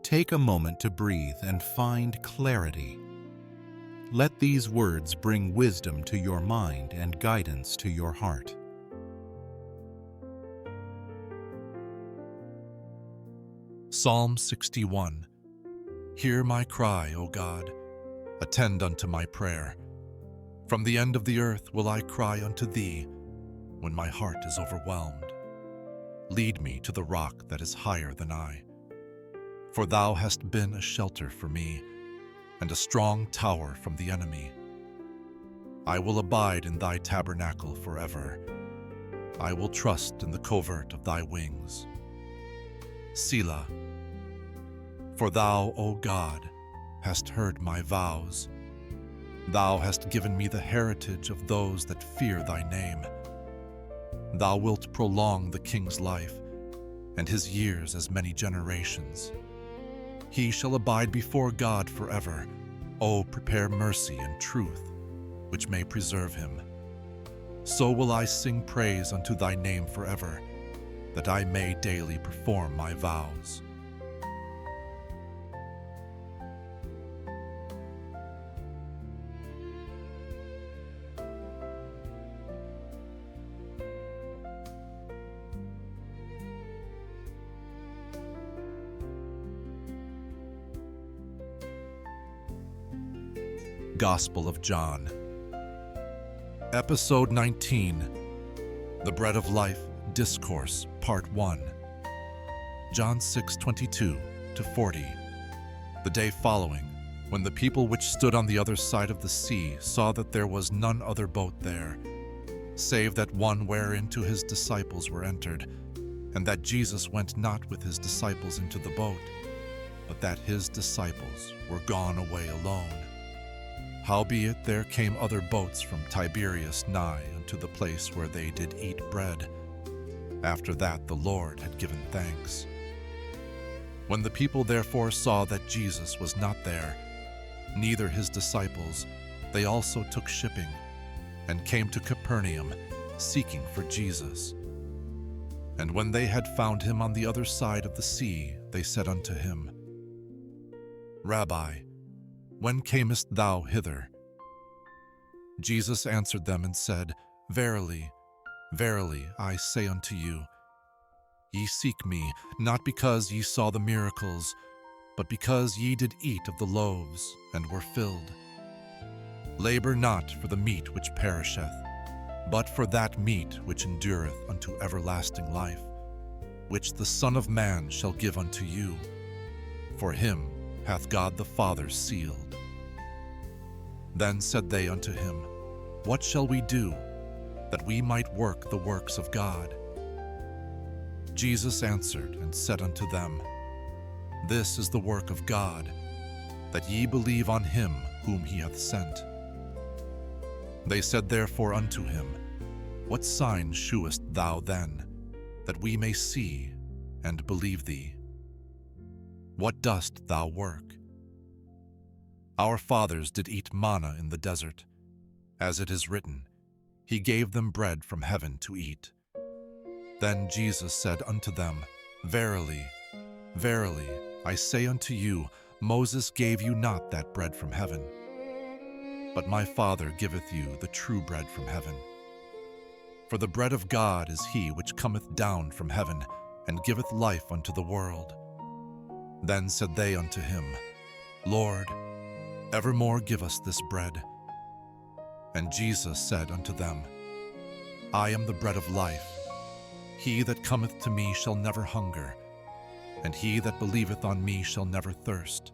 Take a moment to breathe and find clarity. Let these words bring wisdom to your mind and guidance to your heart. Psalm 61. Hear my cry, O God. Attend unto my prayer. From the end of the earth will I cry unto thee when my heart is overwhelmed. Lead me to the rock that is higher than I. For thou hast been a shelter for me, and a strong tower from the enemy. I will abide in thy tabernacle forever. I will trust in the covert of thy wings. Selah. For thou, O God, hast heard my vows. Thou hast given me the heritage of those that fear thy name. Thou wilt prolong the king's life, and his years as many generations. He shall abide before God forever. O prepare mercy and truth, which may preserve him. So will I sing praise unto thy name forever, that I may daily perform my vows. Gospel of John. Episode 19. The Bread of Life Discourse, Part 1. John 6:22-40. The day following, when the people which stood on the other side of the sea saw that there was none other boat there, save that one whereinto his disciples were entered, and that Jesus went not with his disciples into the boat, but that his disciples were gone away alone. Howbeit there came other boats from Tiberias nigh unto the place where they did eat bread, after that the Lord had given thanks. When the people therefore saw that Jesus was not there, neither his disciples, they also took shipping, and came to Capernaum, seeking for Jesus. And when they had found him on the other side of the sea, they said unto him, Rabbi, when camest thou hither? Jesus answered them and said, Verily, verily, I say unto you, ye seek me, not because ye saw the miracles, but because ye did eat of the loaves, and were filled. Labor not for the meat which perisheth, but for that meat which endureth unto everlasting life, which the Son of Man shall give unto you. For him hath God the Father sealed. Then said they unto him, What shall we do, that we might work the works of God? Jesus answered and said unto them, This is the work of God, that ye believe on him whom he hath sent. They said therefore unto him, What sign shewest thou then, that we may see and believe thee? What dost thou work? Our fathers did eat manna in the desert. As it is written, He gave them bread from heaven to eat. Then Jesus said unto them, Verily, verily, I say unto you, Moses gave you not that bread from heaven, but my Father giveth you the true bread from heaven. For the bread of God is he which cometh down from heaven, and giveth life unto the world. Then said they unto him, Lord, evermore give us this bread. And Jesus said unto them, I am the bread of life. He that cometh to me shall never hunger, and he that believeth on me shall never thirst.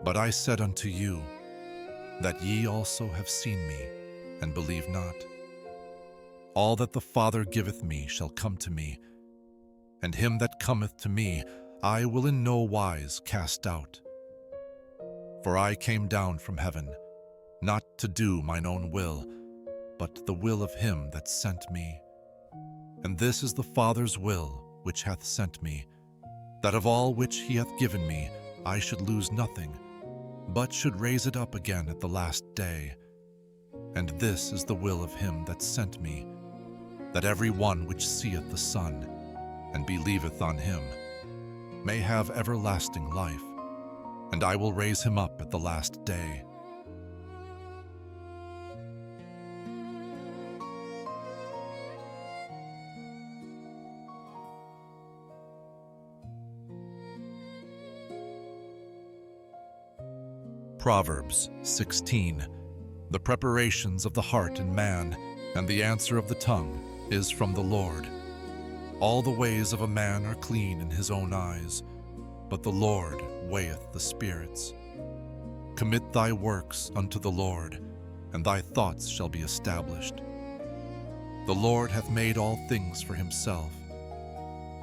But I said unto you, that ye also have seen me, and believe not. All that the Father giveth me shall come to me, and him that cometh to me I will in no wise cast out. For I came down from heaven, not to do mine own will, but the will of him that sent me. And this is the Father's will which hath sent me, that of all which he hath given me I should lose nothing, but should raise it up again at the last day. And this is the will of him that sent me, that every one which seeth the Son, and believeth on him, may have everlasting life, and I will raise him up at the last day. Proverbs 16. The preparations of the heart in man, and the answer of the tongue is from the Lord. All the ways of a man are clean in his own eyes, but the Lord weigheth the spirits. Commit thy works unto the Lord, and thy thoughts shall be established. The Lord hath made all things for himself,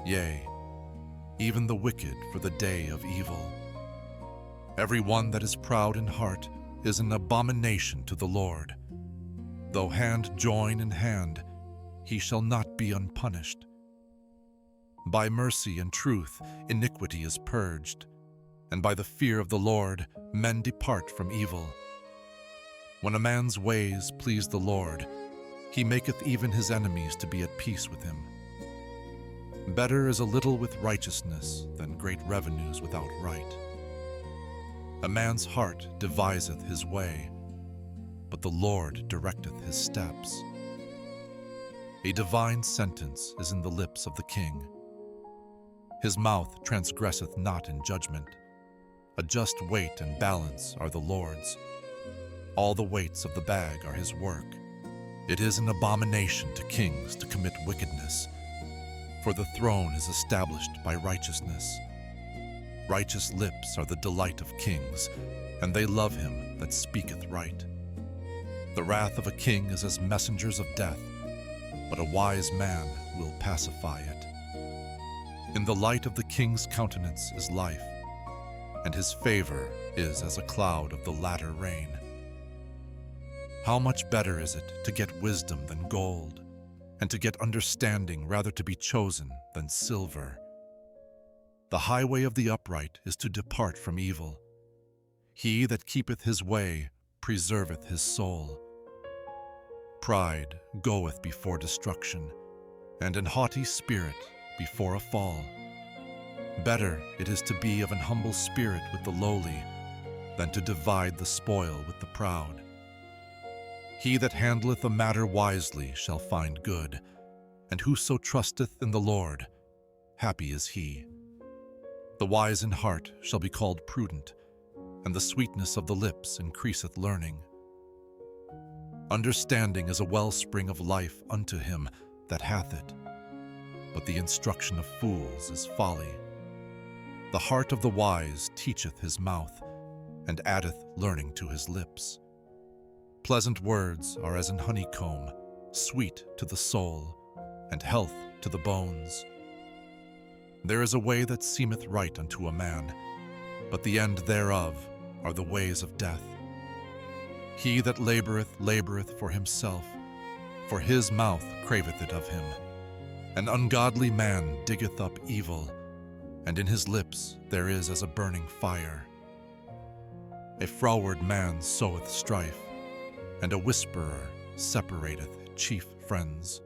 yea, even the wicked for the day of evil. Every one that is proud in heart is an abomination to the Lord. Though hand join in hand, he shall not be unpunished. By mercy and truth iniquity is purged, and by the fear of the Lord men depart from evil. When a man's ways please the Lord, he maketh even his enemies to be at peace with him. Better is a little with righteousness than great revenues without right. A man's heart deviseth his way, but the Lord directeth his steps. A divine sentence is in the lips of the king. His mouth transgresseth not in judgment. A just weight and balance are the Lord's. All the weights of the bag are his work. It is an abomination to kings to commit wickedness, for the throne is established by righteousness. Righteous lips are the delight of kings, and they love him that speaketh right. The wrath of a king is as messengers of death, but a wise man will pacify it. In the light of the king's countenance is life, and his favor is as a cloud of the latter rain. How much better is it to get wisdom than gold, and to get understanding rather to be chosen than silver. The highway of the upright is to depart from evil. He that keepeth his way preserveth his soul. Pride goeth before destruction, and an haughty spirit before a fall. Better it is to be of an humble spirit with the lowly, than to divide the spoil with the proud. He that handleth a matter wisely shall find good, and whoso trusteth in the Lord, happy is he. The wise in heart shall be called prudent, and the sweetness of the lips increaseth learning. Understanding is a wellspring of life unto him that hath it, but the instruction of fools is folly. The heart of the wise teacheth his mouth, and addeth learning to his lips. Pleasant words are as an honeycomb, sweet to the soul, and health to the bones. There is a way that seemeth right unto a man, but the end thereof are the ways of death. He that laboureth, laboureth for himself, for his mouth craveth it of him. An ungodly man diggeth up evil, and in his lips there is as a burning fire. A froward man soweth strife, and a whisperer separateth chief friends.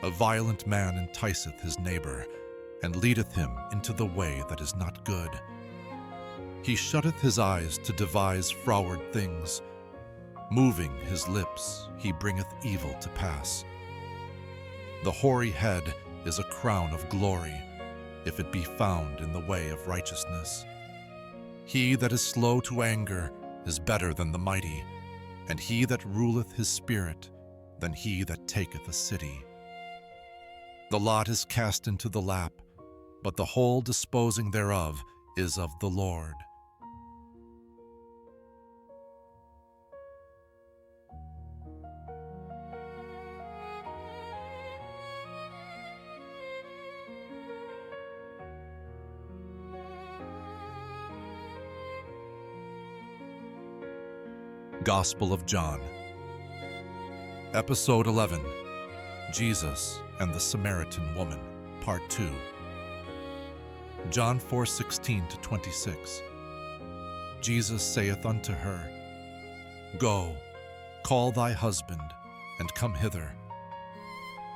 A violent man enticeth his neighbor, and leadeth him into the way that is not good. He shutteth his eyes to devise froward things. Moving his lips, he bringeth evil to pass. The hoary head is a crown of glory, if it be found in the way of righteousness. He that is slow to anger is better than the mighty, and he that ruleth his spirit than he that taketh a city. The lot is cast into the lap, but the whole disposing thereof is of the Lord. Gospel of John, Episode 11, Jesus and the Samaritan Woman, Part 2. John 4:16-26. Jesus saith unto her, Go, call thy husband, and come hither.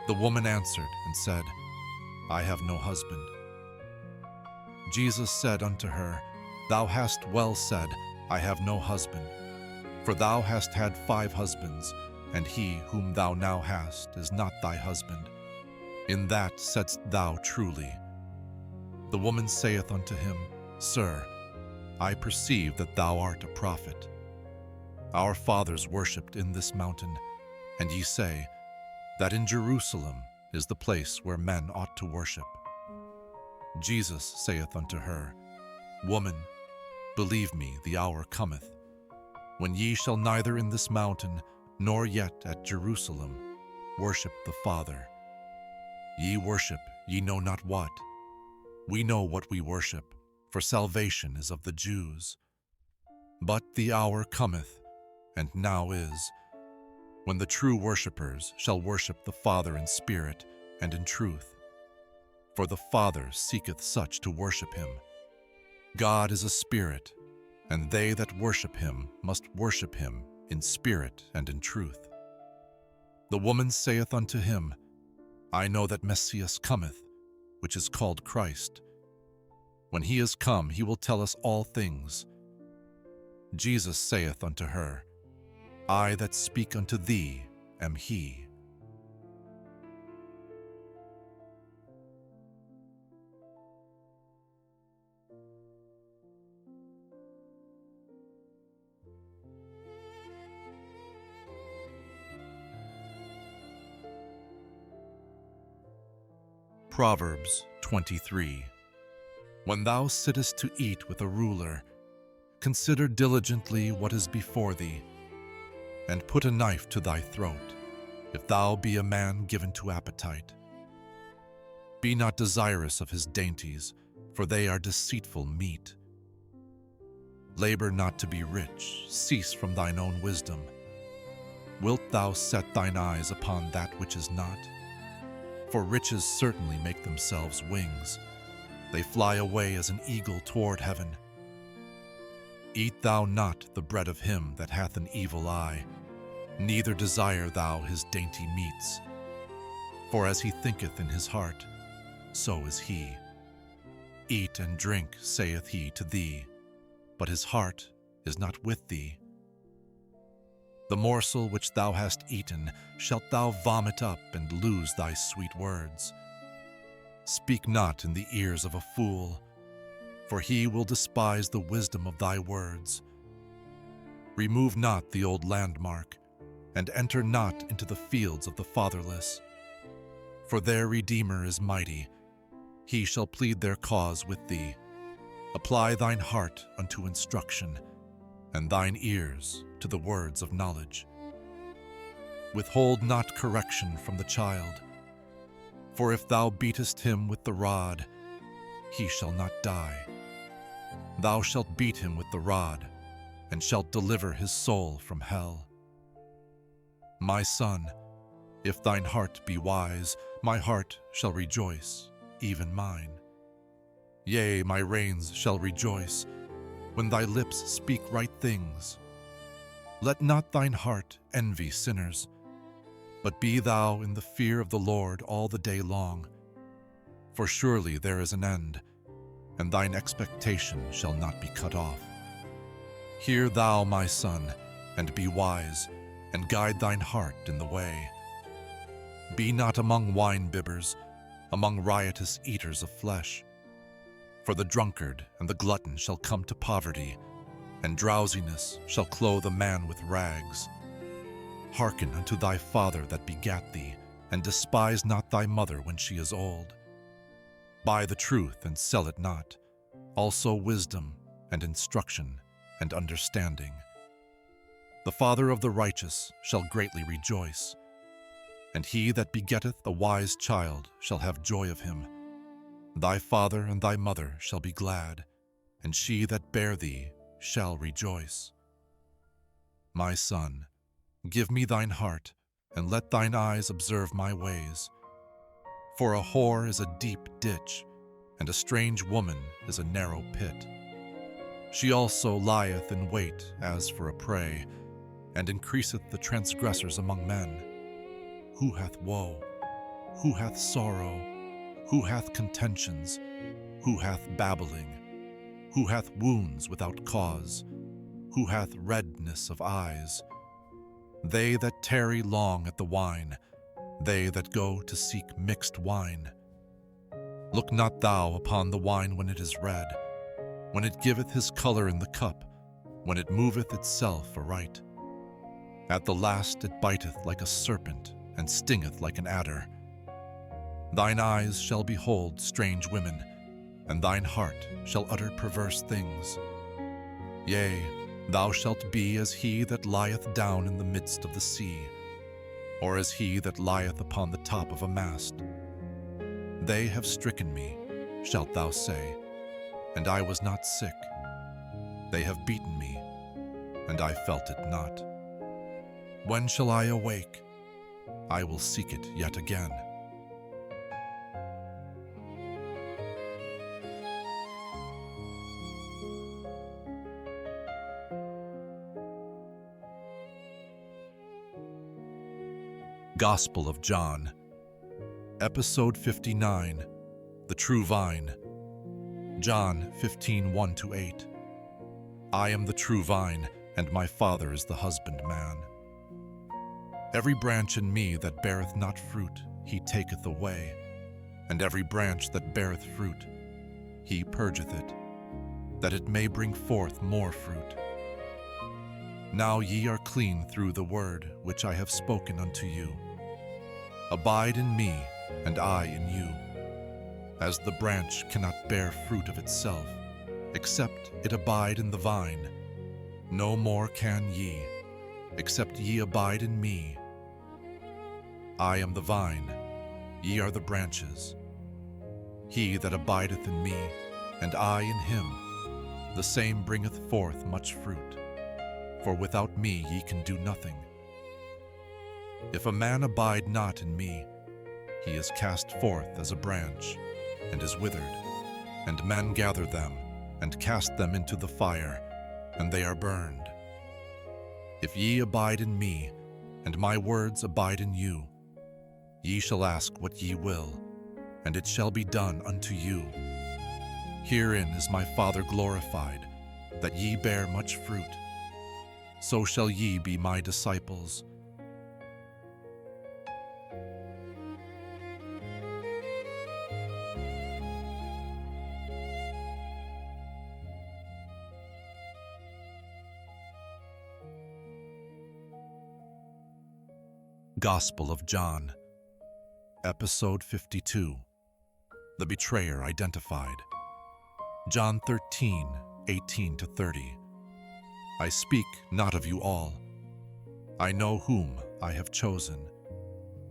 The woman answered and said, I have no husband. Jesus said unto her, Thou hast well said, I have no husband. For thou hast had 5 husbands, and he whom thou now hast is not thy husband. In that saidst thou truly. The woman saith unto him, Sir, I perceive that thou art a prophet. Our fathers worshipped in this mountain, and ye say that in Jerusalem is the place where men ought to worship. Jesus saith unto her, Woman, believe me, the hour cometh, when ye shall neither in this mountain nor yet at Jerusalem worship the Father. Ye worship ye know not what. We know what we worship, for salvation is of the Jews. But the hour cometh, and now is, when the true worshippers shall worship the Father in spirit and in truth. For the Father seeketh such to worship him. God is a spirit, and they that worship him must worship him in spirit and in truth. The woman saith unto him, I know that Messias cometh, which is called Christ. When he is come, he will tell us all things. Jesus saith unto her, I that speak unto thee am he. Proverbs 23. When thou sittest to eat with a ruler, consider diligently what is before thee, and put a knife to thy throat, if thou be a man given to appetite. Be not desirous of his dainties, for they are deceitful meat. Labor not to be rich, cease from thine own wisdom. Wilt thou set thine eyes upon that which is not? For riches certainly make themselves wings. They fly away as an eagle toward heaven. Eat thou not the bread of him that hath an evil eye, neither desire thou his dainty meats. For as he thinketh in his heart, so is he. Eat and drink, saith he to thee, but his heart is not with thee. The morsel which thou hast eaten shalt thou vomit up and lose thy sweet words. Speak not in the ears of a fool, for he will despise the wisdom of thy words. Remove not the old landmark, and enter not into the fields of the fatherless. For their Redeemer is mighty, he shall plead their cause with thee. Apply thine heart unto instruction, and thine ears to the words of knowledge. Withhold not correction from the child, for if thou beatest him with the rod, he shall not die. Thou shalt beat him with the rod, and shalt deliver his soul from hell. My son, if thine heart be wise, my heart shall rejoice, even mine. Yea, my reins shall rejoice, when thy lips speak right things. Let not thine heart envy sinners, but be thou in the fear of the Lord all the day long. For surely there is an end, and thine expectation shall not be cut off. Hear thou, my son, and be wise, and guide thine heart in the way. Be not among wine-bibbers, among riotous eaters of flesh. For the drunkard and the glutton shall come to poverty, and drowsiness shall clothe a man with rags. Hearken unto thy father that begat thee, and despise not thy mother when she is old. Buy the truth and sell it not, also wisdom and instruction and understanding. The father of the righteous shall greatly rejoice, and he that begetteth a wise child shall have joy of him. Thy father and thy mother shall be glad, and she that bare thee shall rejoice. My son, give me thine heart, and let thine eyes observe my ways. For a whore is a deep ditch, and a strange woman is a narrow pit. She also lieth in wait as for a prey, and increaseth the transgressors among men. Who hath woe? Who hath sorrow? Who hath contentions? who hath babbling, who hath wounds without cause, who hath redness of eyes, they that tarry long at the wine, they that go to seek mixed wine. Look not thou upon the wine when it is red, when it giveth his color in the cup, when it moveth itself aright. At the last it biteth like a serpent, and stingeth like an adder. Thine eyes shall behold strange women, and thine heart shall utter perverse things. Yea, thou shalt be as he that lieth down in the midst of the sea, or as he that lieth upon the top of a mast. They have stricken me, shalt thou say, and I was not sick. They have beaten me, and I felt it not. When shall I awake? I will seek it yet again. Gospel of John, Episode 59, The True Vine. John 15:1-8. I am the true vine, and my Father is the husbandman. Every branch in me that beareth not fruit, he taketh away, and every branch that beareth fruit, he purgeth it, that it may bring forth more fruit. Now ye are clean through the word which I have spoken unto you. Abide in me, and I in you. As the branch cannot bear fruit of itself, except it abide in the vine, no more can ye, except ye abide in me. I am the vine, ye are the branches. He that abideth in me, and I in him, the same bringeth forth much fruit. For without me ye can do nothing. If a man abide not in me, he is cast forth as a branch, and is withered, and men gather them, and cast them into the fire, and they are burned. If ye abide in me, and my words abide in you, ye shall ask what ye will, and it shall be done unto you. Herein is my Father glorified, that ye bear much fruit. So shall ye be my disciples. Gospel of John, Episode 52, The Betrayer Identified. John 13:18-30. I speak not of you all. I know whom I have chosen,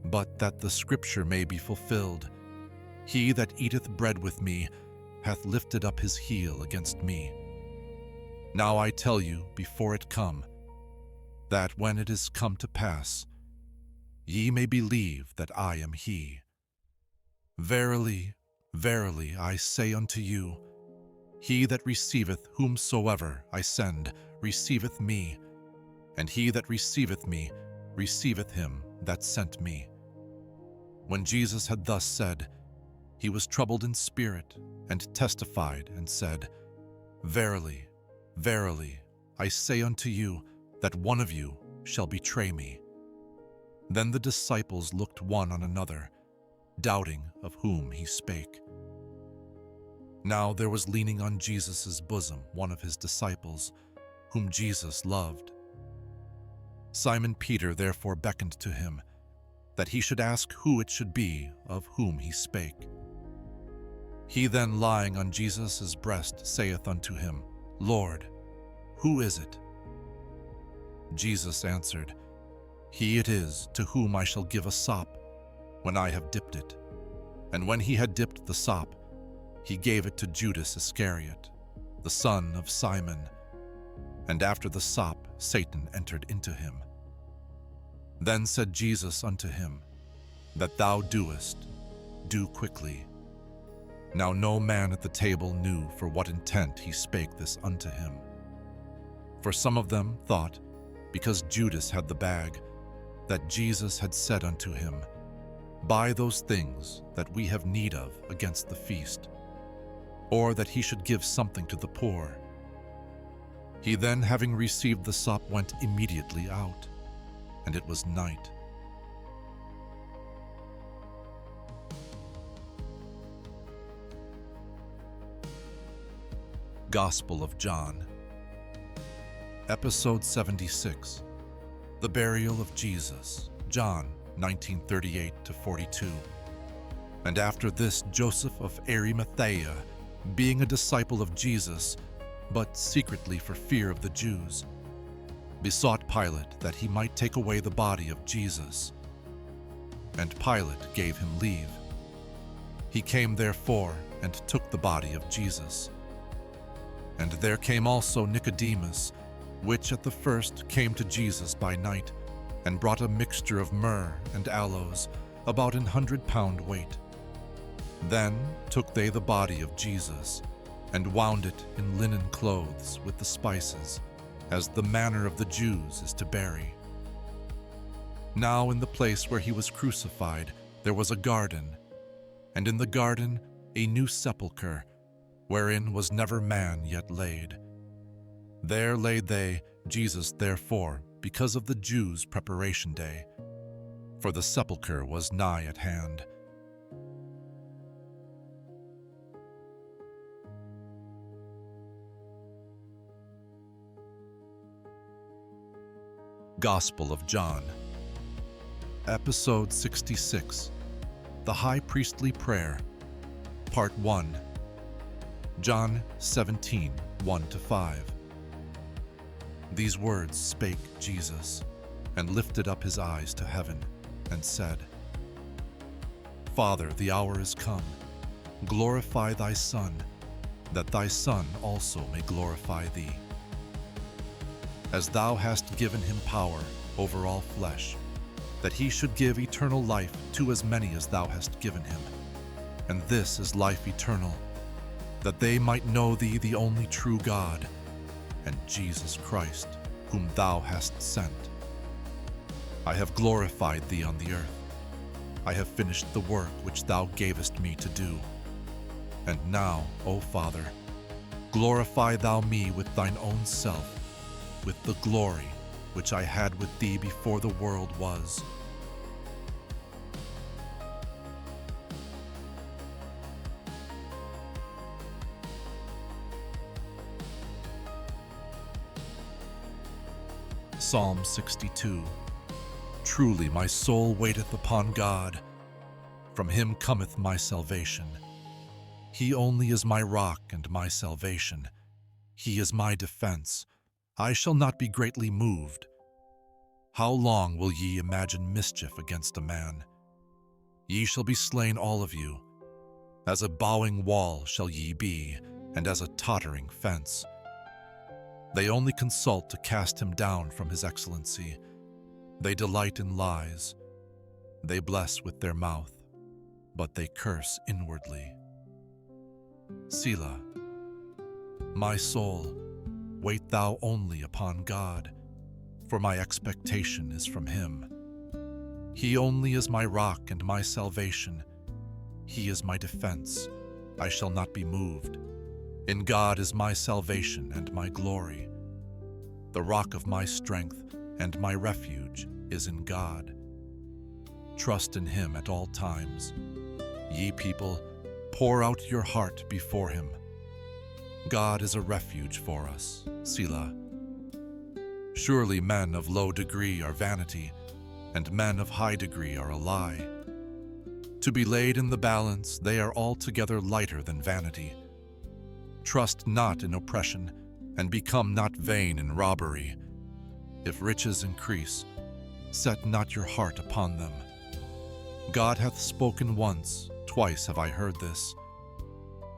but that the scripture may be fulfilled, he that eateth bread with me hath lifted up his heel against me. Now I tell you before it come, that when it is come to pass, ye may believe that I am he. Verily, verily, I say unto you, he that receiveth whomsoever I send receiveth me, and he that receiveth me receiveth him that sent me. When Jesus had thus said, he was troubled in spirit, and testified, and said, Verily, verily, I say unto you, that one of you shall betray me. Then the disciples looked one on another, doubting of whom he spake. Now there was leaning on Jesus' bosom one of his disciples, whom Jesus loved. Simon Peter therefore beckoned to him, that he should ask who it should be of whom he spake. He then, lying on Jesus' breast, saith unto him, Lord, who is it? Jesus answered, He it is to whom I shall give a sop, when I have dipped it. And when he had dipped the sop, he gave it to Judas Iscariot, the son of Simon. And after the sop, Satan entered into him. Then said Jesus unto him, That thou doest, do quickly. Now no man at the table knew for what intent he spake this unto him. For some of them thought, because Judas had the bag, that Jesus had said unto him, Buy those things that we have need of against the feast, or that he should give something to the poor. He then, having received the sop, went immediately out, and it was night. Gospel of John, Episode 76, The Burial of Jesus, John 19:38-42. And after this, Joseph of Arimathea, being a disciple of Jesus, but secretly for fear of the Jews, besought Pilate that he might take away the body of Jesus. And Pilate gave him leave. He came therefore and took the body of Jesus. And there came also Nicodemus, which at the first came to Jesus by night, and brought a mixture of myrrh and aloes, about 100 pound weight. Then took they the body of Jesus, and wound it in linen clothes with the spices, as the manner of the Jews is to bury. Now in the place where he was crucified there was a garden, and in the garden a new sepulchre, wherein was never man yet laid. There laid they Jesus therefore, because of the Jews' preparation day, for the sepulchre was nigh at hand. Gospel of John, Episode 66, The High Priestly Prayer, Part 1, John 17:1-5. These words spake Jesus, and lifted up his eyes to heaven, and said, Father, the hour is come. Glorify thy Son, that thy Son also may glorify thee. As thou hast given him power over all flesh, that he should give eternal life to as many as thou hast given him. And this is life eternal, that they might know thee, the only true God, and Jesus Christ, whom thou hast sent. I have glorified thee on the earth. I have finished the work which thou gavest me to do. And now, O Father, glorify thou me with thine own self, with the glory which I had with thee before the world was. Psalm 62. Truly my soul waiteth upon God. From him cometh my salvation. He only is my rock and my salvation. He is my defense. I shall not be greatly moved. How long will ye imagine mischief against a man? Ye shall be slain all of you. As a bowing wall shall ye be, and as a tottering fence. They only consult to cast him down from his excellency. They delight in lies. They bless with their mouth, but they curse inwardly. Selah. My soul, wait thou only upon God, for my expectation is from him. He only is my rock and my salvation. He is my defense. I shall not be moved. In God is my salvation and my glory. The rock of my strength and my refuge is in God. Trust in him at all times. Ye people, pour out your heart before him. God is a refuge for us. Selah. Surely men of low degree are vanity, and men of high degree are a lie. To be laid in the balance, they are altogether lighter than vanity. Trust not in oppression, and become not vain in robbery. If riches increase, set not your heart upon them. God hath spoken once, twice have I heard this.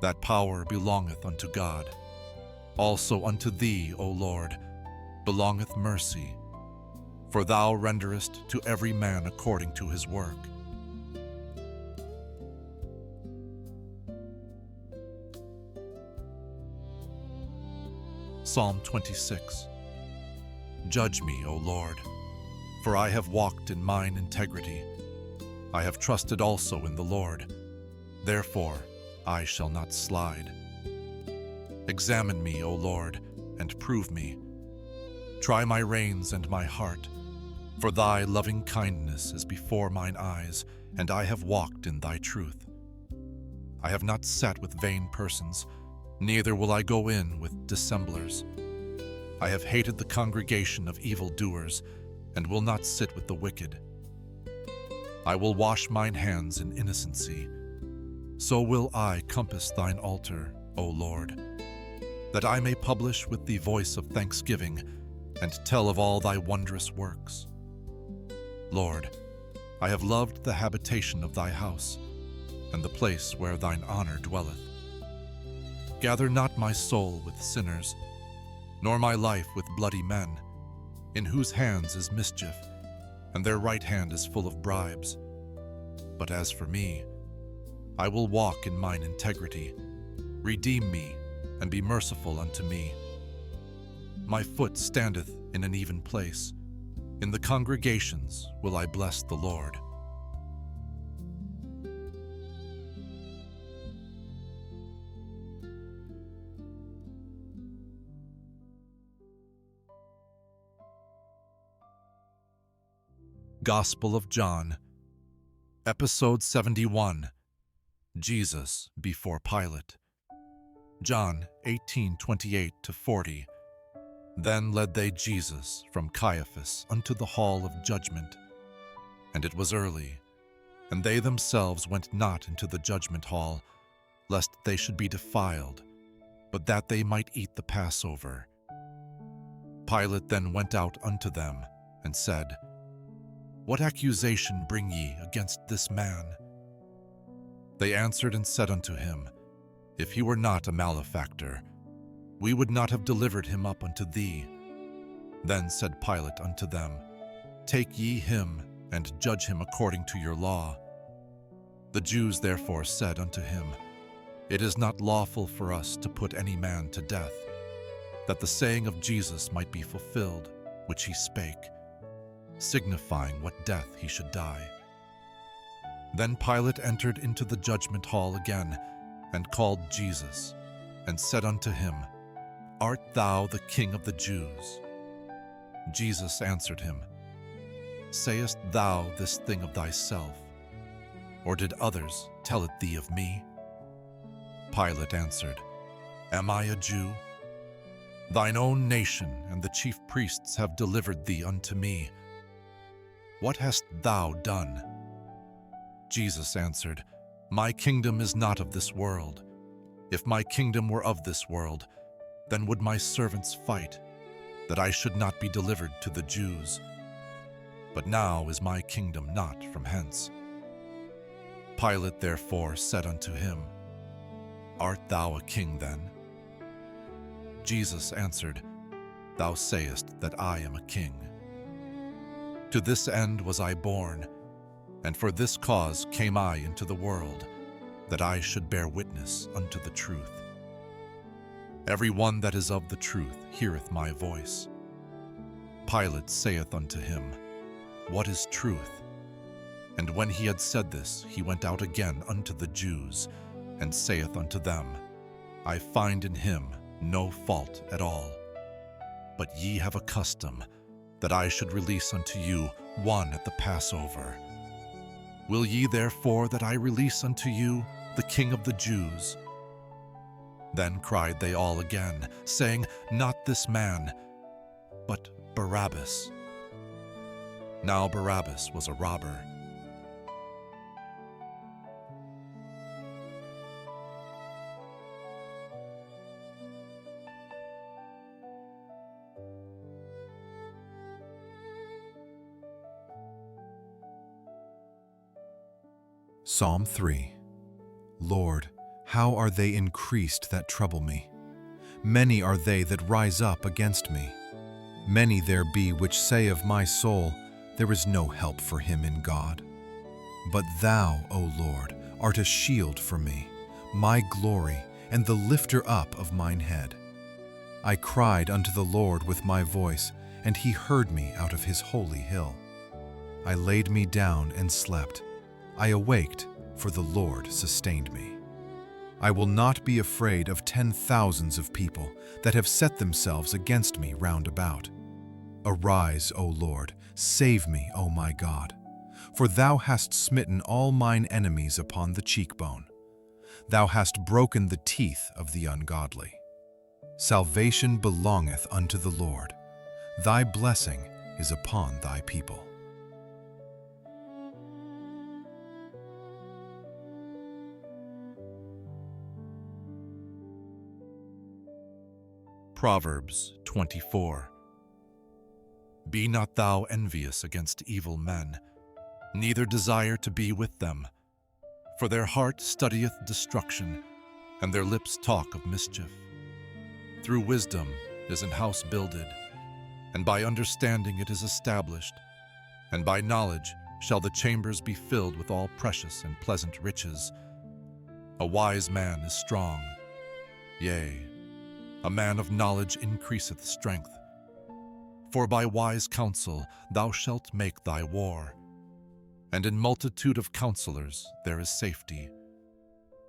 That power belongeth unto God. Also unto thee, O Lord, belongeth mercy, for thou renderest to every man according to his work. Psalm 26. Judge me, O Lord, for I have walked in mine integrity. I have trusted also in the Lord. Therefore I shall not slide. Examine me, O Lord, and prove me. Try my reins and my heart, for thy loving kindness is before mine eyes, and I have walked in thy truth. I have not sat with vain persons, neither will I go in with dissemblers. I have hated the congregation of evildoers, and will not sit with the wicked. I will wash mine hands in innocency. So will I compass thine altar, O Lord, that I may publish with the voice of thanksgiving, and tell of all thy wondrous works. Lord, I have loved the habitation of thy house, and the place where thine honor dwelleth. Gather not my soul with sinners, nor my life with bloody men, in whose hands is mischief, and their right hand is full of bribes. But as for me, I will walk in mine integrity. Redeem me, and be merciful unto me. My foot standeth in an even place. In the congregations will I bless the Lord. Gospel of John, Episode 71, Jesus before Pilate. John 18:28-40. Then led they Jesus from Caiaphas unto the hall of judgment. And it was early, and they themselves went not into the judgment hall, lest they should be defiled, but that they might eat the Passover. Pilate then went out unto them, and said, What accusation bring ye against this man? They answered and said unto him, If he were not a malefactor, we would not have delivered him up unto thee. Then said Pilate unto them, Take ye him, and judge him according to your law. The Jews therefore said unto him, It is not lawful for us to put any man to death, that the saying of Jesus might be fulfilled, which he spake, signifying what death he should die. Then Pilate entered into the judgment hall again, and called Jesus, and said unto him, Art thou the King of the Jews? Jesus answered him, Sayest thou this thing of thyself, or did others tell it thee of me? Pilate answered, Am I a Jew? Thine own nation and the chief priests have delivered thee unto me. What hast thou done? Jesus answered, My kingdom is not of this world. If my kingdom were of this world, then would my servants fight, that I should not be delivered to the Jews. But now is my kingdom not from hence. Pilate therefore said unto him, Art thou a king then? Jesus answered, Thou sayest that I am a king. To this end was I born, and for this cause came I into the world, that I should bear witness unto the truth. Every one that is of the truth heareth my voice. Pilate saith unto him, What is truth? And when he had said this, he went out again unto the Jews, and saith unto them, I find in him no fault at all. But ye have a custom, that I should release unto you one at the Passover. Will ye therefore that I release unto you the King of the Jews? Then cried they all again, saying, Not this man, but Barabbas. Now Barabbas was a robber. Psalm 3. Lord, how are they increased that trouble me? Many are they that rise up against me. Many there be which say of my soul, There is no help for him in God. But thou, O Lord, art a shield for me, my glory, and the lifter up of mine head. I cried unto the Lord with my voice, and he heard me out of his holy hill. I laid me down and slept. I awaked, for the Lord sustained me. I will not be afraid of 10,000s of people that have set themselves against me round about. Arise, O Lord, save me, O my God. For thou hast smitten all mine enemies upon the cheekbone. Thou hast broken the teeth of the ungodly. Salvation belongeth unto the Lord. Thy blessing is upon thy people. Proverbs 24. Be not thou envious against evil men, neither desire to be with them. For their heart studieth destruction, and their lips talk of mischief. Through wisdom is an house builded, and by understanding it is established, and by knowledge shall the chambers be filled with all precious and pleasant riches. A wise man is strong, yea, a man of knowledge increaseth strength. For by wise counsel thou shalt make thy war, and in multitude of counselors there is safety.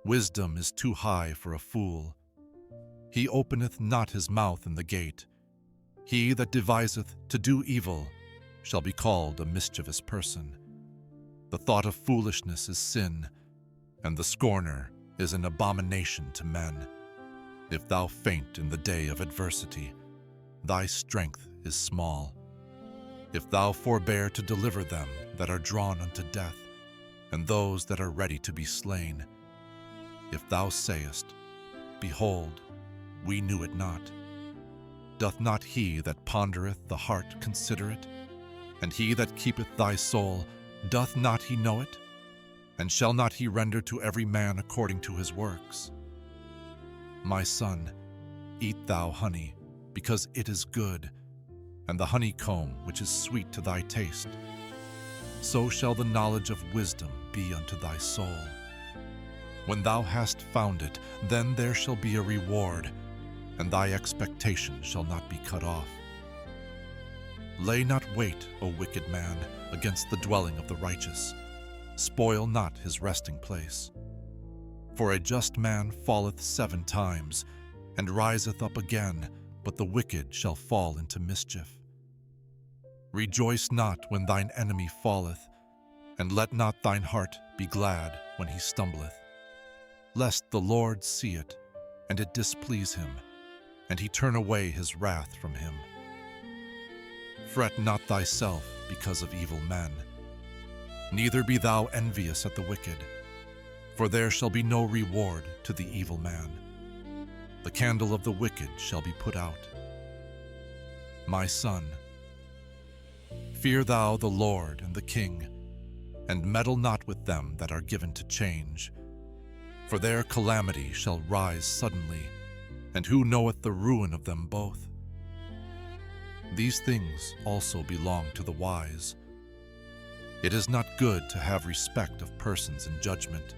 Wisdom is too high for a fool. He openeth not his mouth in the gate. He that deviseth to do evil shall be called a mischievous person. The thought of foolishness is sin, and the scorner is an abomination to men. If thou faint in the day of adversity, thy strength is small. If thou forbear to deliver them that are drawn unto death, and those that are ready to be slain, if thou sayest, Behold, we knew it not, doth not he that pondereth the heart consider it? And he that keepeth thy soul, doth not he know it? And shall not he render to every man according to his works? My son, eat thou honey, because it is good, and the honeycomb which is sweet to thy taste. So shall the knowledge of wisdom be unto thy soul. When thou hast found it, then there shall be a reward, and thy expectation shall not be cut off. Lay not wait, O wicked man, against the dwelling of the righteous. Spoil not his resting place. For a just man falleth 7 times, and riseth up again, but the wicked shall fall into mischief. Rejoice not when thine enemy falleth, and let not thine heart be glad when he stumbleth, lest the Lord see it, and it displease him, and he turn away his wrath from him. Fret not thyself because of evil men, neither be thou envious at the wicked, for there shall be no reward to the evil man. The candle of the wicked shall be put out. My son, fear thou the Lord and the King, and meddle not with them that are given to change. For their calamity shall rise suddenly, and who knoweth the ruin of them both? These things also belong to the wise. It is not good to have respect of persons in judgment.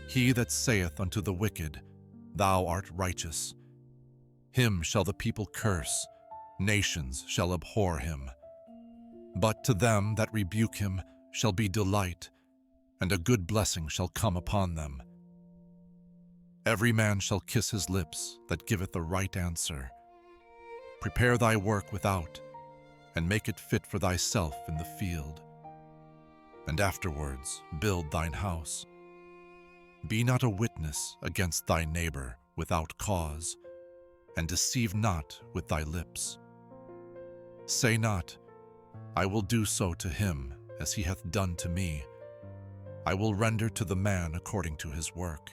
He that saith unto the wicked, Thou art righteous, him shall the people curse, nations shall abhor him. But to them that rebuke him shall be delight, and a good blessing shall come upon them. Every man shall kiss his lips that giveth a right answer. Prepare thy work without, and make it fit for thyself in the field. And afterwards build thine house. Be not a witness against thy neighbor without cause, and deceive not with thy lips. Say not, I will do so to him as he hath done to me. I will render to the man according to his work.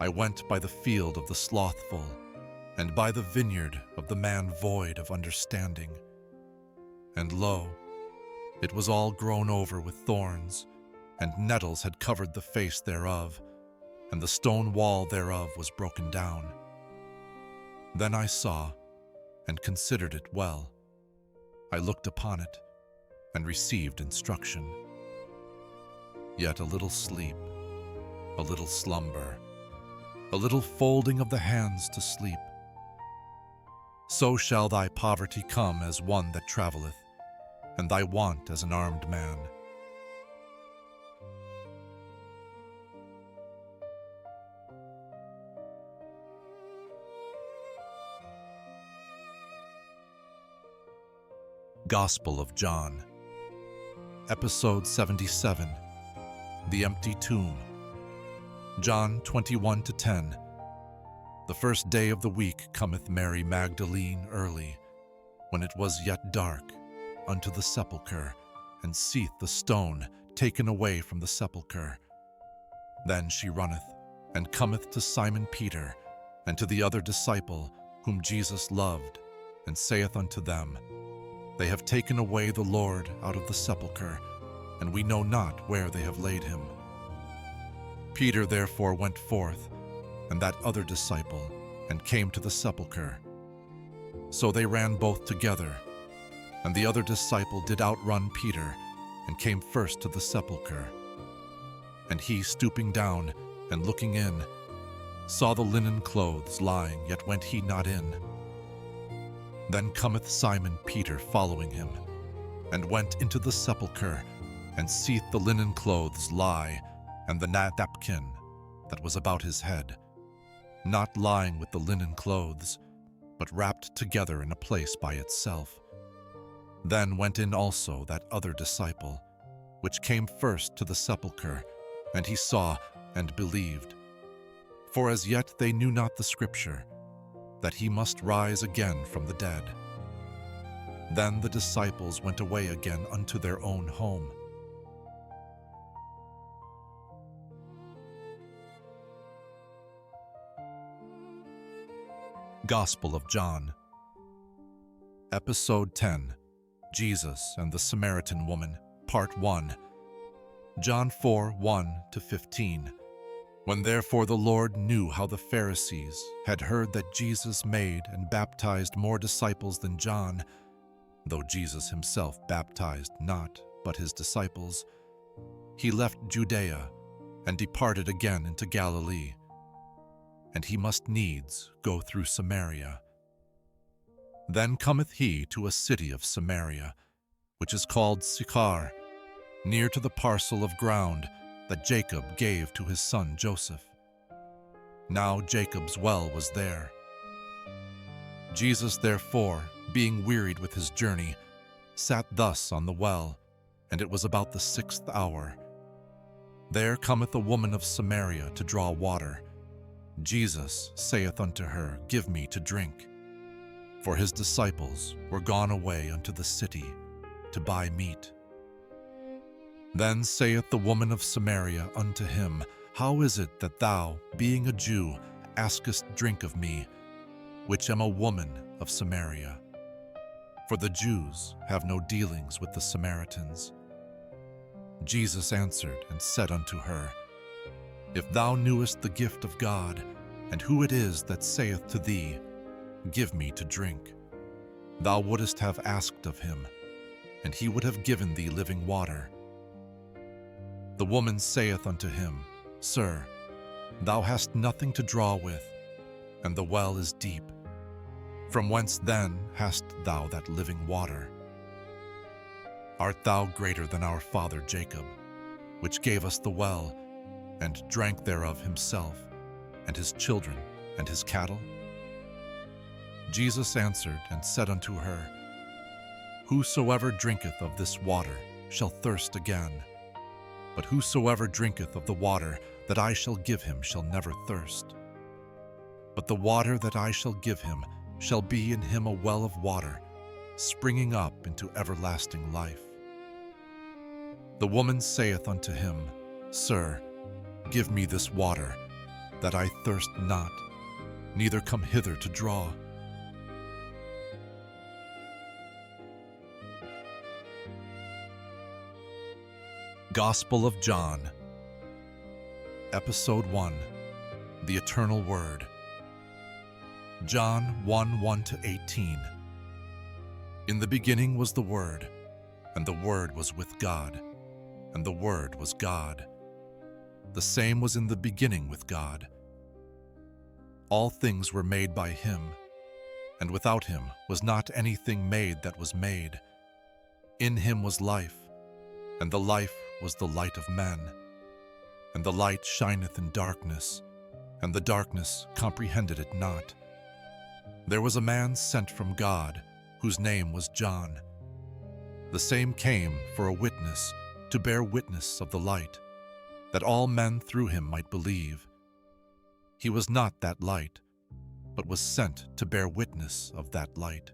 I went by the field of the slothful, and by the vineyard of the man void of understanding. And lo, it was all grown over with thorns, and nettles had covered the face thereof, and the stone wall thereof was broken down. Then I saw, and considered it well. I looked upon it, and received instruction. Yet a little sleep, a little slumber, a little folding of the hands to sleep. So shall thy poverty come as one that travelleth, and thy want as an armed man. Gospel of John. Episode 77. The Empty Tomb. John 21-10. The first day of the week cometh Mary Magdalene early, when it was yet dark, unto the sepulchre, and seeth the stone taken away from the sepulchre. Then she runneth, and cometh to Simon Peter, and to the other disciple, whom Jesus loved, and saith unto them, They have taken away the Lord out of the sepulchre, and we know not where they have laid him. Peter therefore went forth, and that other disciple, and came to the sepulchre. So they ran both together, and the other disciple did outrun Peter, and came first to the sepulchre. And he, stooping down, and looking in, saw the linen clothes lying, yet went he not in. Then cometh Simon Peter following him, and went into the sepulchre, and seeth the linen clothes lie, and the napkin that was about his head, not lying with the linen clothes, but wrapped together in a place by itself. Then went in also that other disciple, which came first to the sepulchre, and he saw and believed. For as yet they knew not the scripture, that he must rise again from the dead. Then the disciples went away again unto their own home. Gospel of John. Episode 10. Jesus and the Samaritan Woman, Part 1. John 4, 1-15. When therefore the Lord knew how the Pharisees had heard that Jesus made and baptized more disciples than John, though Jesus himself baptized not, but his disciples, he left Judea and departed again into Galilee, and he must needs go through Samaria. Then cometh he to a city of Samaria, which is called Sychar, near to the parcel of ground that Jacob gave to his son Joseph. Now Jacob's well was there. Jesus therefore, being wearied with his journey, sat thus on the well, and it was about the 6th hour. There cometh a woman of Samaria to draw water. Jesus saith unto her, Give me to drink. For his disciples were gone away unto the city to buy meat. Then saith the woman of Samaria unto him, How is it that thou, being a Jew, askest drink of me, which am a woman of Samaria? For the Jews have no dealings with the Samaritans. Jesus answered and said unto her, If thou knewest the gift of God, and who it is that saith to thee, Give me to drink, thou wouldest have asked of him, and he would have given thee living water. The woman saith unto him, Sir, thou hast nothing to draw with, and the well is deep. From whence then hast thou that living water? Art thou greater than our father Jacob, which gave us the well, and drank thereof himself, and his children, and his cattle? Jesus answered and said unto her, Whosoever drinketh of this water shall thirst again. But whosoever drinketh of the water that I shall give him shall never thirst. But the water that I shall give him shall be in him a well of water, springing up into everlasting life. The woman saith unto him, Sir, give me this water, that I thirst not, neither come hither to draw. Gospel of John. Episode 1. The Eternal Word. John 1, 1-18. In the beginning was the Word, and the Word was with God, and the Word was God. The same was in the beginning with God. All things were made by him, and without him was not anything made that was made. In him was life, and the life was the light of men. And the light shineth in darkness, and the darkness comprehended it not. There was a man sent from God, whose name was John. The same came for a witness, to bear witness of the light, that all men through him might believe. He was not that light, but was sent to bear witness of that light.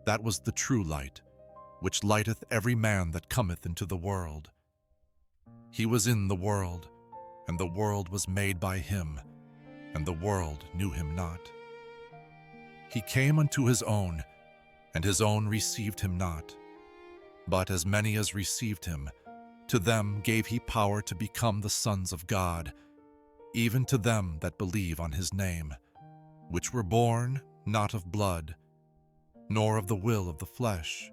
That was the true light, which lighteth every man that cometh into the world. He was in the world, and the world was made by him, and the world knew him not. He came unto his own, and his own received him not. But as many as received him, to them gave he power to become the sons of God, even to them that believe on his name, which were born not of blood, nor of the will of the flesh,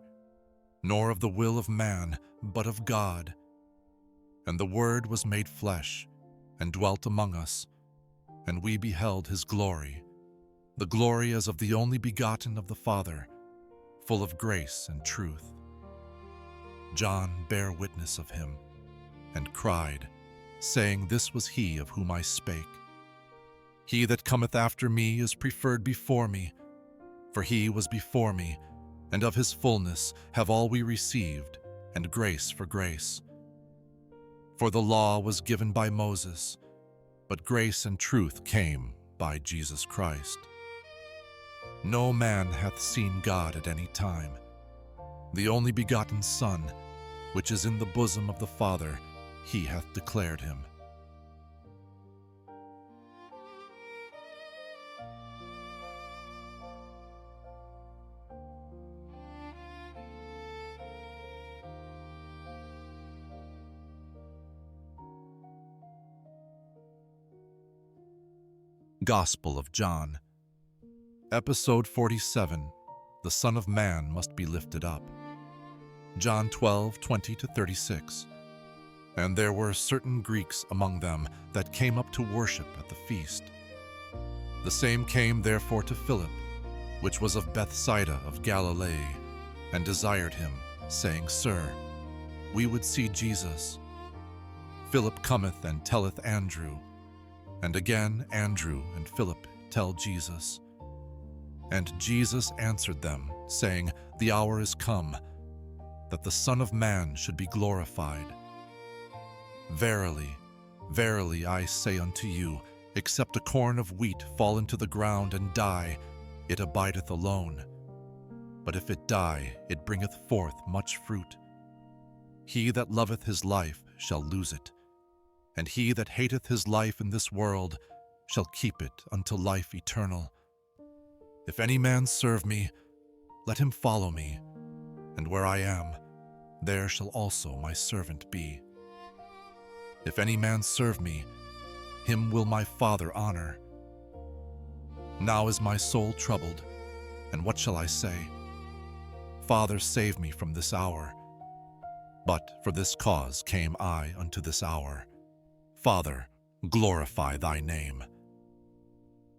nor of the will of man, but of God. And the Word was made flesh, and dwelt among us, and we beheld his glory, the glory as of the only begotten of the Father, full of grace and truth. John bare witness of him, and cried, saying, This was he of whom I spake. He that cometh after me is preferred before me, for he was before me, and of his fullness have all we received, and grace for grace. For the law was given by Moses, but grace and truth came by Jesus Christ. No man hath seen God at any time. The only begotten Son, which is in the bosom of the Father, he hath declared him. Gospel of John. Episode 47. The Son of Man must be lifted up. John 12:20-36. And there were certain Greeks among them that came up to worship at the feast. The same came therefore to Philip, which was of Bethsaida of Galilee, and desired him, saying, Sir, we would see Jesus. Philip cometh and telleth Andrew. And again Andrew and Philip tell Jesus. And Jesus answered them, saying, The hour is come, that the Son of Man should be glorified. Verily, verily, I say unto you, except a corn of wheat fall into the ground and die, it abideth alone. But if it die, it bringeth forth much fruit. He that loveth his life shall lose it, and he that hateth his life in this world shall keep it unto life eternal. If any man serve me, let him follow me, and where I am, there shall also my servant be. If any man serve me, him will my Father honor. Now is my soul troubled, and what shall I say? Father, save me from this hour. But for this cause came I unto this hour. Father, glorify thy name.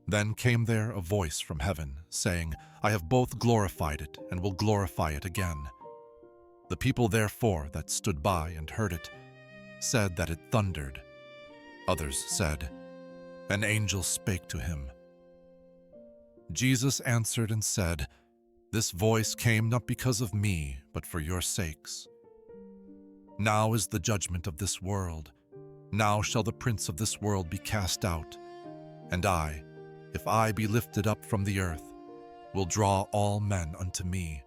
Then came there a voice from heaven, saying, I have both glorified it, and will glorify it again. The people therefore that stood by and heard it said that it thundered. Others said, An angel spake to him. Jesus answered and said, This voice came not because of me, but for your sakes. Now is the judgment of this world. Now shall the prince of this world be cast out. And I, if I be lifted up from the earth, will draw all men unto me.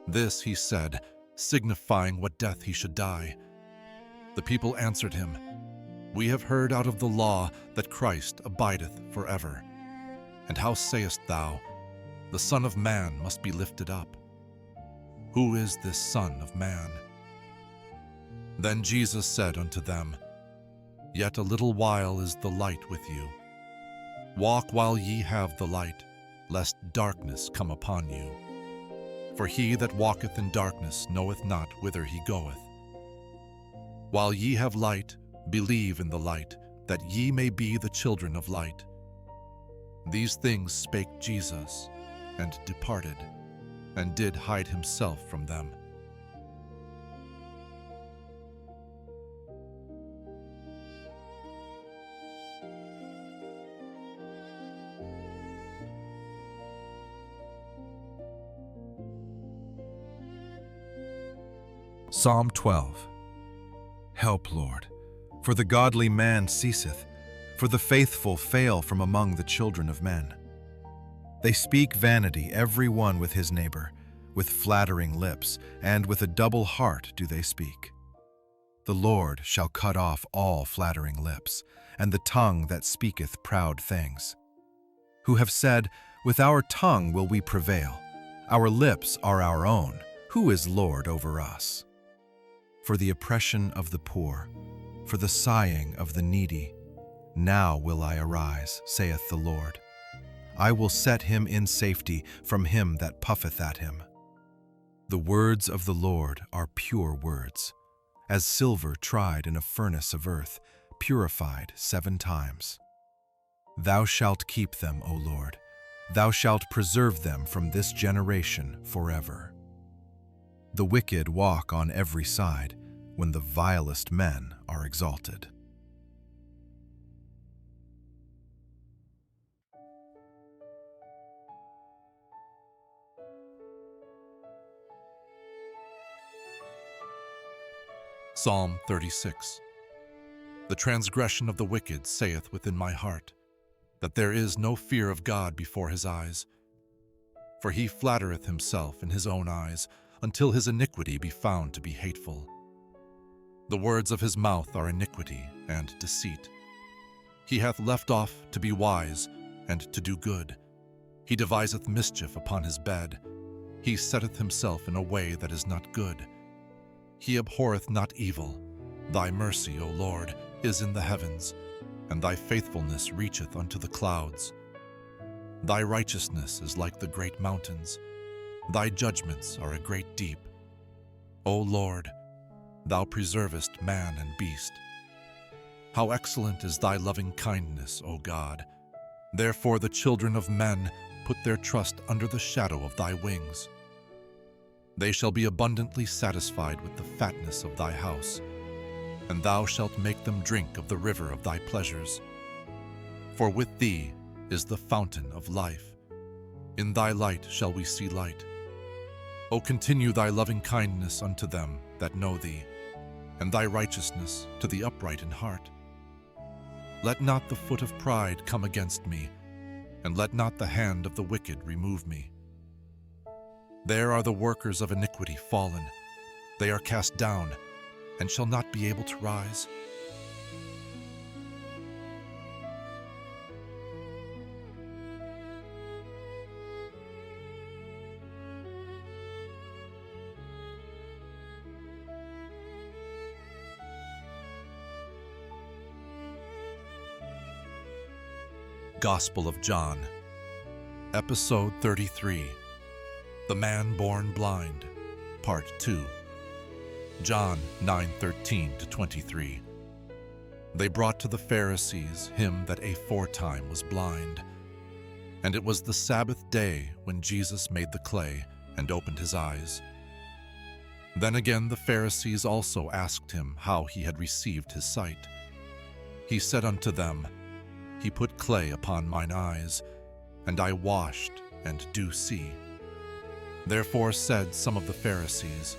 This he said, signifying what death he should die. The people answered him, We have heard out of the law that Christ abideth forever. And how sayest thou, The Son of Man must be lifted up? Who is this Son of Man? Then Jesus said unto them, Yet a little while is the light with you. Walk while ye have the light, lest darkness come upon you. For he that walketh in darkness knoweth not whither he goeth. While ye have light, believe in the light, that ye may be the children of light. These things spake Jesus, and departed, and did hide himself from them. Psalm 12. Help, Lord, for the godly man ceaseth, for the faithful fail from among the children of men. They speak vanity, every one with his neighbor, with flattering lips, and with a double heart do they speak. The Lord shall cut off all flattering lips, and the tongue that speaketh proud things. Who have said, with our tongue will we prevail, our lips are our own, who is Lord over us? For the oppression of the poor, for the sighing of the needy, now will I arise, saith the Lord. I will set him in safety from him that puffeth at him. The words of the Lord are pure words, as silver tried in a furnace of earth, purified 7 times. Thou shalt keep them, O Lord, thou shalt preserve them from this generation forever. The wicked walk on every side, when the vilest men are exalted. Psalm 36. The transgression of the wicked saith within my heart, that there is no fear of God before his eyes. For he flattereth himself in his own eyes, until his iniquity be found to be hateful. The words of his mouth are iniquity and deceit. He hath left off to be wise and to do good. He deviseth mischief upon his bed. He setteth himself in a way that is not good. He abhorreth not evil. Thy mercy, O Lord, is in the heavens, and thy faithfulness reacheth unto the clouds. Thy righteousness is like the great mountains. Thy judgments are a great deep. O Lord, thou preservest man and beast. How excellent is thy loving kindness, O God! Therefore the children of men put their trust under the shadow of thy wings. They shall be abundantly satisfied with the fatness of thy house, and thou shalt make them drink of the river of thy pleasures. For with thee is the fountain of life. In thy light shall we see light. O continue thy loving kindness unto them that know thee, and thy righteousness to the upright in heart. Let not the foot of pride come against me, and let not the hand of the wicked remove me. There are the workers of iniquity fallen. They are cast down, and shall not be able to rise. Gospel of John, Episode 33. The Man Born Blind, Part 2. John 9:13-23. They brought to the Pharisees him that aforetime was blind. And it was the Sabbath day when Jesus made the clay and opened his eyes. Then again the Pharisees also asked him how he had received his sight. He said unto them, He put clay upon mine eyes, and I washed, and do see. Therefore said some of the Pharisees,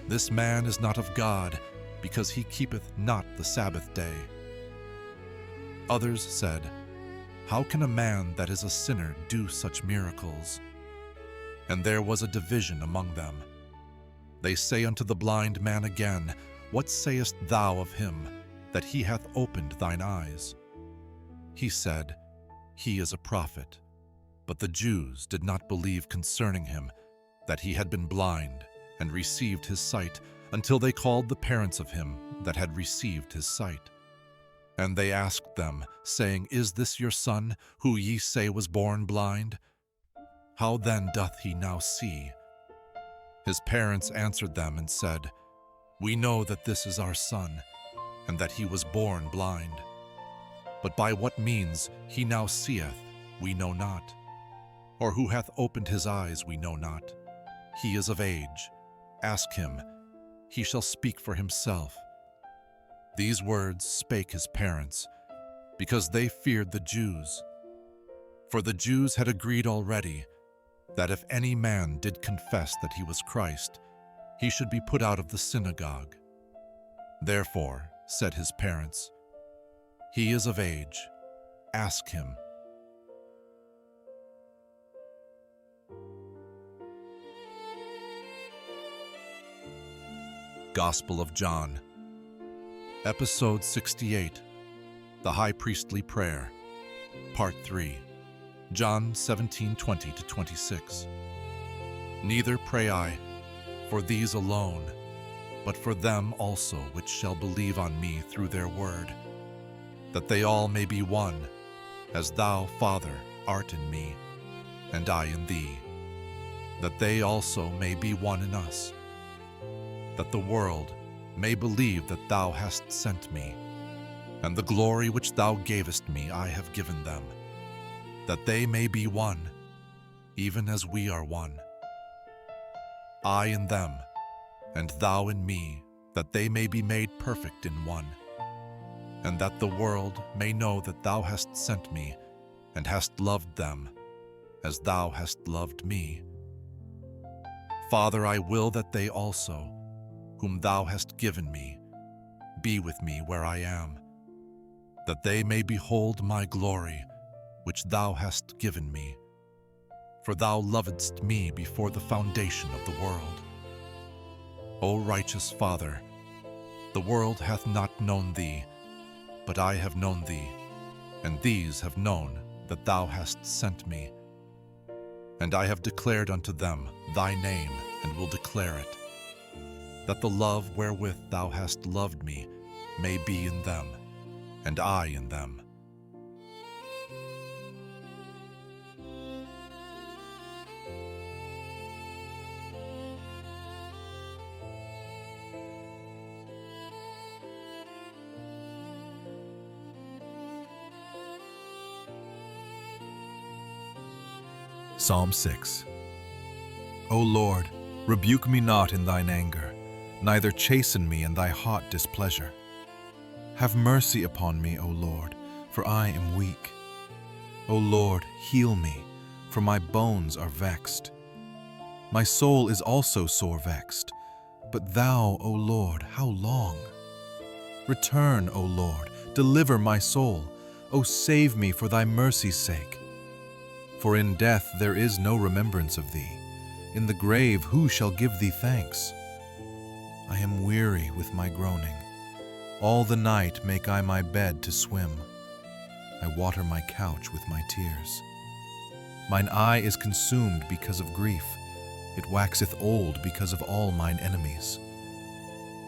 This man is not of God, because he keepeth not the Sabbath day. Others said, How can a man that is a sinner do such miracles? And there was a division among them. They say unto the blind man again, What sayest thou of him, that he hath opened thine eyes? He said, He is a prophet. But the Jews did not believe concerning him, that he had been blind, and received his sight, until they called the parents of him that had received his sight. And they asked them, saying, Is this your son, who ye say was born blind? How then doth he now see? His parents answered them and said, We know that this is our son, and that he was born blind. But by what means he now seeth, we know not. Or who hath opened his eyes, we know not. He is of age. Ask him. He shall speak for himself. These words spake his parents, because they feared the Jews. For the Jews had agreed already, that if any man did confess that he was Christ, he should be put out of the synagogue. Therefore, said his parents, he is of age, ask him. Gospel of John, Episode 68, The High Priestly Prayer, Part 3, John 17:20-26. Neither pray I for these alone, but for them also which shall believe on me through their word, that they all may be one, as thou, Father, art in me, and I in thee, that they also may be one in us, that the world may believe that thou hast sent me, and the glory which thou gavest me I have given them, that they may be one, even as we are one. I in them, and thou in me, that they may be made perfect in one, and that the world may know that thou hast sent me, and hast loved them, as thou hast loved me. Father, I will that they also, whom thou hast given me, be with me where I am, that they may behold my glory, which thou hast given me. For thou lovedst me before the foundation of the world. O righteous Father, the world hath not known thee, but I have known thee, and these have known that thou hast sent me. And I have declared unto them thy name, and will declare it, that the love wherewith thou hast loved me may be in them, and I in them. Psalm 6. O Lord, rebuke me not in thine anger, neither chasten me in thy hot displeasure. Have mercy upon me, O Lord, for I am weak. O Lord, heal me, for my bones are vexed. My soul is also sore vexed. But thou, O Lord, how long? Return, O Lord, deliver my soul. O save me for thy mercy's sake. For in death there is no remembrance of thee. In the grave who shall give thee thanks? I am weary with my groaning. All the night make I my bed to swim. I water my couch with my tears. Mine eye is consumed because of grief. It waxeth old because of all mine enemies.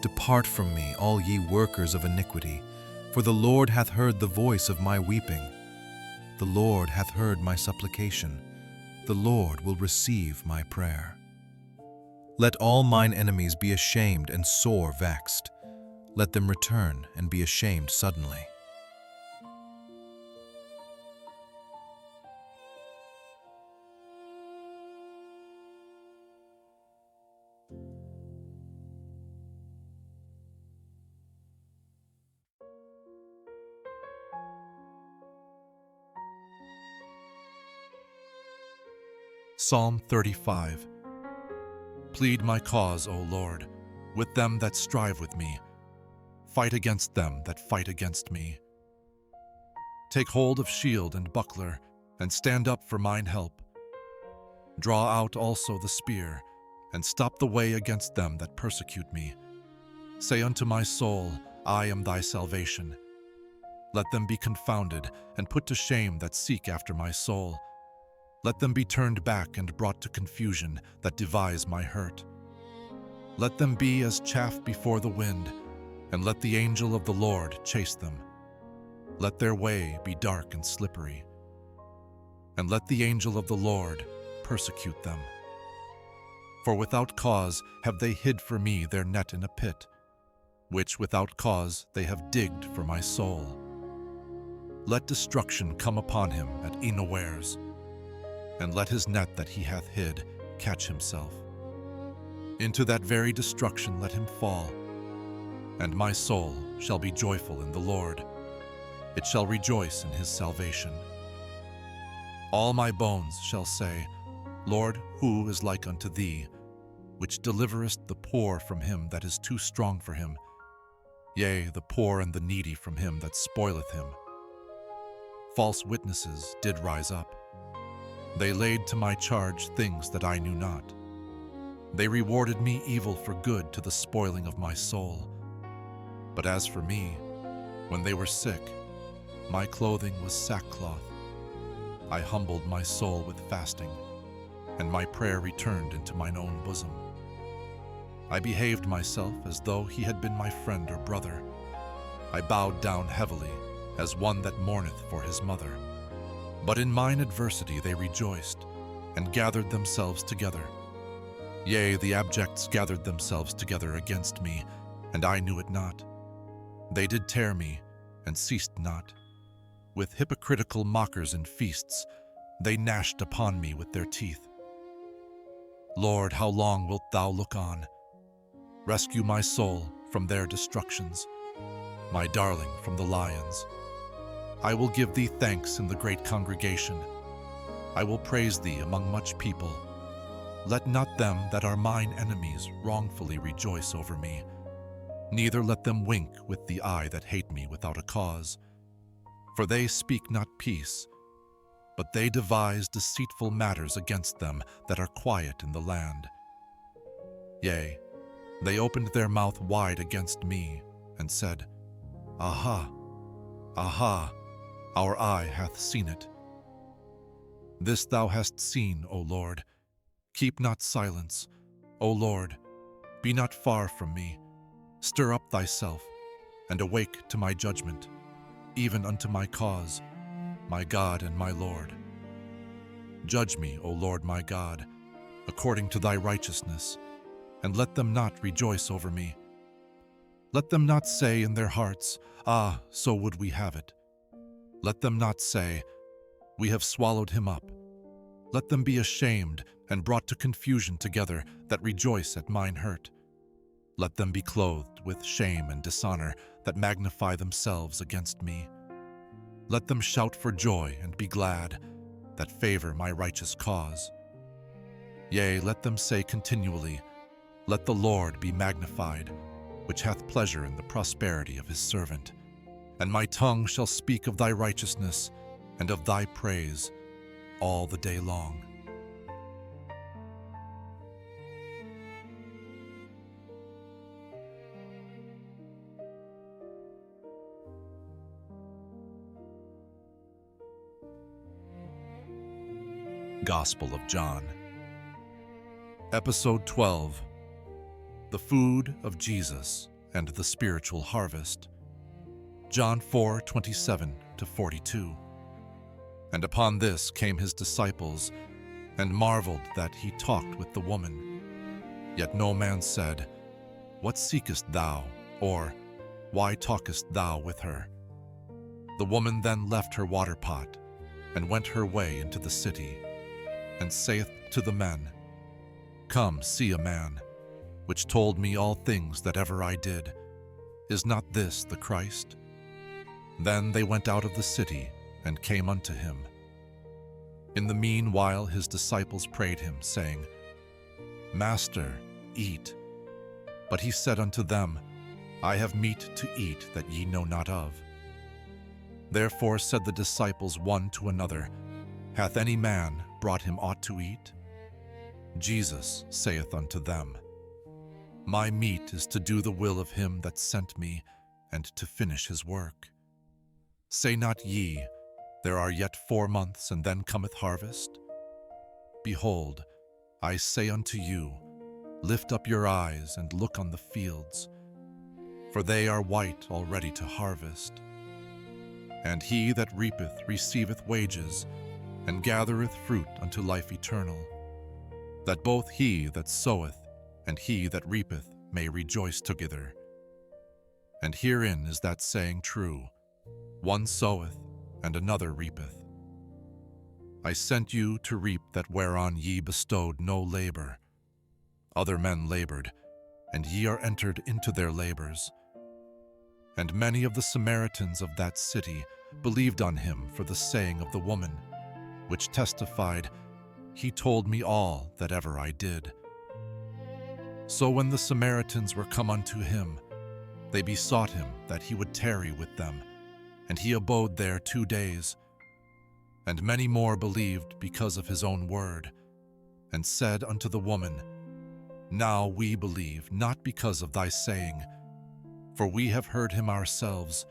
Depart from me, all ye workers of iniquity, for the Lord hath heard the voice of my weeping. The Lord hath heard my supplication. The Lord will receive my prayer. Let all mine enemies be ashamed and sore vexed. Let them return and be ashamed suddenly. Psalm 35. Plead my cause, O Lord, with them that strive with me. Fight against them that fight against me. Take hold of shield and buckler, and stand up for mine help. Draw out also the spear, and stop the way against them that persecute me. Say unto my soul, I am thy salvation. Let them be confounded, and put to shame that seek after my soul. Let them be turned back and brought to confusion that devise my hurt. Let them be as chaff before the wind, and let the angel of the Lord chase them. Let their way be dark and slippery, and let the angel of the Lord persecute them. For without cause have they hid for me their net in a pit, which without cause they have digged for my soul. Let destruction come upon him at unawares, and let his net that he hath hid catch himself. Into that very destruction let him fall. And my soul shall be joyful in the Lord. It shall rejoice in his salvation. All my bones shall say, Lord, who is like unto thee, which deliverest the poor from him that is too strong for him, yea, the poor and the needy from him that spoileth him. False witnesses did rise up. They laid to my charge things that I knew not. They rewarded me evil for good to the spoiling of my soul. But as for me, when they were sick, my clothing was sackcloth. I humbled my soul with fasting, and my prayer returned into mine own bosom. I behaved myself as though he had been my friend or brother. I bowed down heavily, as one that mourneth for his mother. But in mine adversity they rejoiced, and gathered themselves together. Yea, the abjects gathered themselves together against me, and I knew it not. They did tear me, and ceased not. With hypocritical mockers in feasts, they gnashed upon me with their teeth. Lord, how long wilt thou look on? Rescue my soul from their destructions, my darling from the lions. I will give thee thanks in the great congregation. I will praise thee among much people. Let not them that are mine enemies wrongfully rejoice over me, neither let them wink with the eye that hate me without a cause. For they speak not peace, but they devise deceitful matters against them that are quiet in the land. Yea, they opened their mouth wide against me, and said, Aha, aha, our eye hath seen it. This thou hast seen, O Lord. Keep not silence, O Lord. Be not far from me. Stir up thyself, and awake to my judgment, even unto my cause, my God and my Lord. Judge me, O Lord my God, according to thy righteousness, and let them not rejoice over me. Let them not say in their hearts, Ah, so would we have it. Let them not say, We have swallowed him up. Let them be ashamed and brought to confusion together that rejoice at mine hurt. Let them be clothed with shame and dishonor that magnify themselves against me. Let them shout for joy and be glad that favor my righteous cause. Yea, let them say continually, Let the Lord be magnified, which hath pleasure in the prosperity of his servant. And my tongue shall speak of thy righteousness and of thy praise all the day long. Gospel of John. Episode 12. The Food of Jesus and the Spiritual Harvest. John 4:27-42. And upon this came his disciples, and marveled that he talked with the woman. Yet no man said, What seekest thou? Or, Why talkest thou with her? The woman then left her water pot, and went her way into the city, and saith to the men, Come, see a man, which told me all things that ever I did. Is not this the Christ? Then they went out of the city, and came unto him. In the meanwhile his disciples prayed him, saying, Master, eat. But he said unto them, I have meat to eat that ye know not of. Therefore said the disciples one to another, Hath any man brought him aught to eat? Jesus saith unto them, My meat is to do the will of him that sent me, and to finish his work. Say not ye, There are yet 4 months, and then cometh harvest? Behold, I say unto you, Lift up your eyes, and look on the fields, for they are white already to harvest. And he that reapeth receiveth wages, and gathereth fruit unto life eternal, that both he that soweth and he that reapeth may rejoice together. And herein is that saying true, One soweth, and another reapeth. I sent you to reap that whereon ye bestowed no labor. Other men labored, and ye are entered into their labors. And many of the Samaritans of that city believed on him for the saying of the woman, which testified, He told me all that ever I did. So when the Samaritans were come unto him, they besought him that he would tarry with them, and he abode there 2 days. And many more believed because of his own word, and said unto the woman, Now we believe, not because of thy saying, for we have heard him ourselves,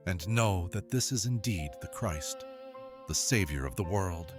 and know that this is indeed the Christ, the Savior of the world.